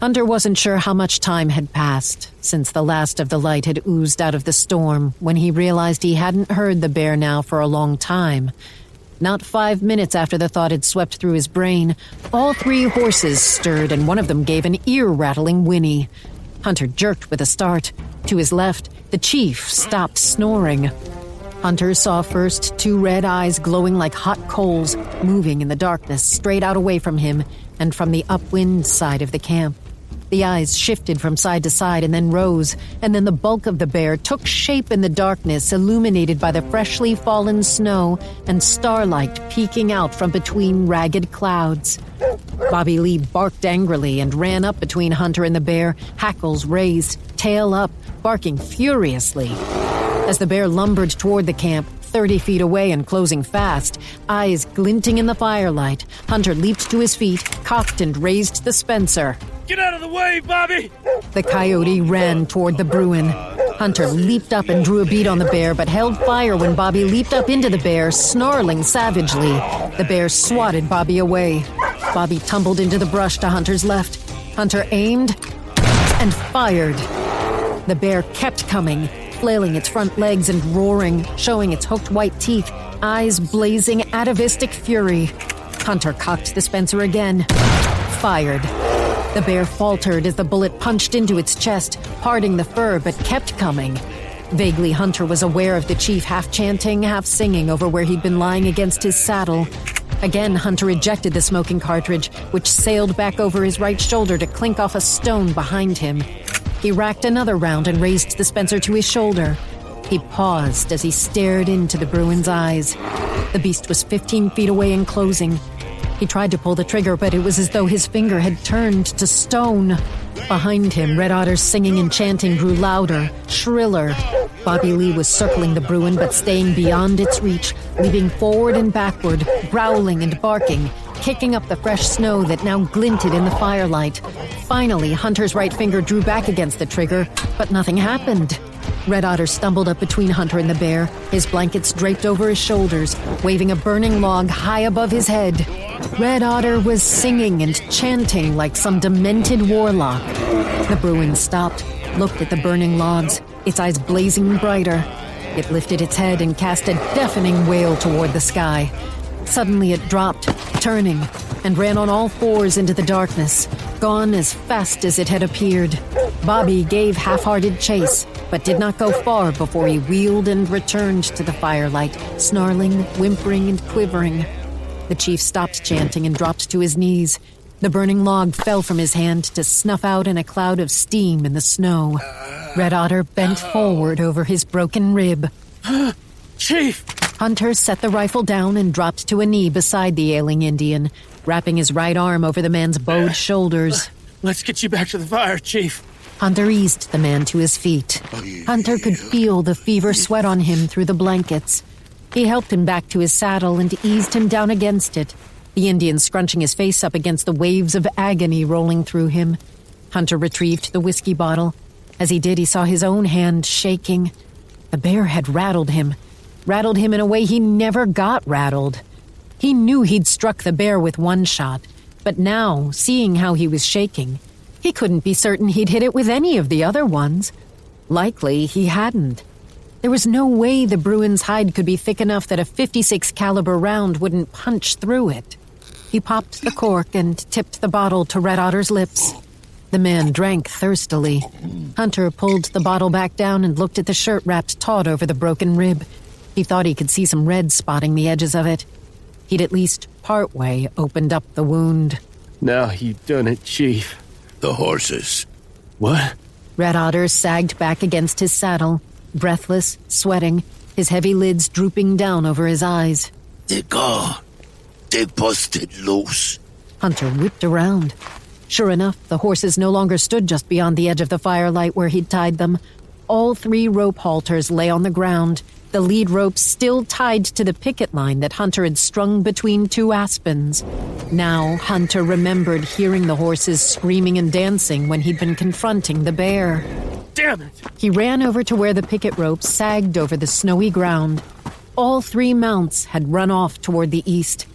Hunter wasn't sure how much time had passed since the last of the light had oozed out of the storm when he realized he hadn't heard the bear now for a long time. Not 5 minutes after the thought had swept through his brain, all 3 horses stirred and one of them gave an ear-rattling whinny. Hunter jerked with a start. To his left, the chief stopped snoring. Hunter saw first 2 red eyes glowing like hot coals, moving in the darkness straight out away from him and from the upwind side of the camp. The eyes shifted from side to side and then rose, and then the bulk of the bear took shape in the darkness, illuminated by the freshly fallen snow and starlight peeking out from between ragged clouds. Bobby Lee barked angrily and ran up between Hunter and the bear, hackles raised, tail up, barking furiously. As the bear lumbered toward the camp, 30 feet away and closing fast, eyes glinting in the firelight, Hunter leaped to his feet, cocked and raised the Spencer. Get out of the way, Bobby! The coyote ran toward the Bruin. Hunter leaped up and drew a bead on the bear, but held fire when Bobby leaped up into the bear, snarling savagely. The bear swatted Bobby away. Bobby tumbled into the brush to Hunter's left. Hunter aimed and fired. The bear kept coming, flailing its front legs and roaring, showing its hooked white teeth, eyes blazing atavistic fury. Hunter cocked the Spencer again. Fired. The bear faltered as the bullet punched into its chest, parting the fur, but kept coming. Vaguely, Hunter was aware of the chief half-chanting, half-singing over where he'd been lying against his saddle. Again, Hunter ejected the smoking cartridge, which sailed back over his right shoulder to clink off a stone behind him. He racked another round and raised the Spencer to his shoulder. He paused as he stared into the Bruin's eyes. The beast was 15 feet away and closing. He tried to pull the trigger, but it was as though his finger had turned to stone. Behind him, Red Otter's singing and chanting grew louder, shriller. Bobby Lee was circling the Bruin, but staying beyond its reach, leaping forward and backward, growling and barking, kicking up the fresh snow that now glinted in the firelight. Finally, Hunter's right finger drew back against the trigger, but nothing happened. Red Otter stumbled up between Hunter and the bear, his blankets draped over his shoulders, waving a burning log high above his head. Red Otter was singing and chanting like some demented warlock. The Bruin stopped, looked at the burning logs, its eyes blazing brighter. It lifted its head and cast a deafening wail toward the sky. Suddenly it dropped, turning, and ran on all fours into the darkness, gone as fast as it had appeared. Bobby gave half-hearted chase, but did not go far before he wheeled and returned to the firelight, snarling, whimpering, and quivering. The chief stopped chanting and dropped to his knees. The burning log fell from his hand to snuff out in a cloud of steam in the snow. Red Otter bent forward over his broken rib. Chief! Hunter set the rifle down and dropped to a knee beside the ailing Indian, wrapping his right arm over the man's bowed shoulders. Let's get you back to the fire, Chief. Hunter eased the man to his feet. Hunter could feel the fever sweat on him through the blankets. He helped him back to his saddle and eased him down against it, the Indian scrunching his face up against the waves of agony rolling through him. Hunter retrieved the whiskey bottle. As he did, he saw his own hand shaking. The bear had rattled him in a way he never got rattled. He knew he'd struck the bear with one shot, but now, seeing how he was shaking, he couldn't be certain he'd hit it with any of the other ones. Likely he hadn't. There was no way the Bruin's hide could be thick enough that a .56 caliber round wouldn't punch through it. He popped the cork and tipped the bottle to Red Otter's lips. The man drank thirstily. Hunter pulled the bottle back down and looked at the shirt wrapped taut over the broken rib. He thought he could see some red spotting the edges of it. He'd at least partway opened up the wound. Now you've done it, Chief. The horses. What? Red Otter sagged back against his saddle, breathless, sweating, his heavy lids drooping down over his eyes. They're gone. They busted loose. Hunter whipped around. Sure enough, the horses no longer stood just beyond the edge of the firelight where he'd tied them. All 3 rope halters lay on the ground, the lead ropes still tied to the picket line that Hunter had strung between 2 aspens. Now Hunter remembered hearing the horses screaming and dancing when he'd been confronting the bear. Damn it! He ran over to where the picket ropes sagged over the snowy ground. All 3 mounts had run off toward the east.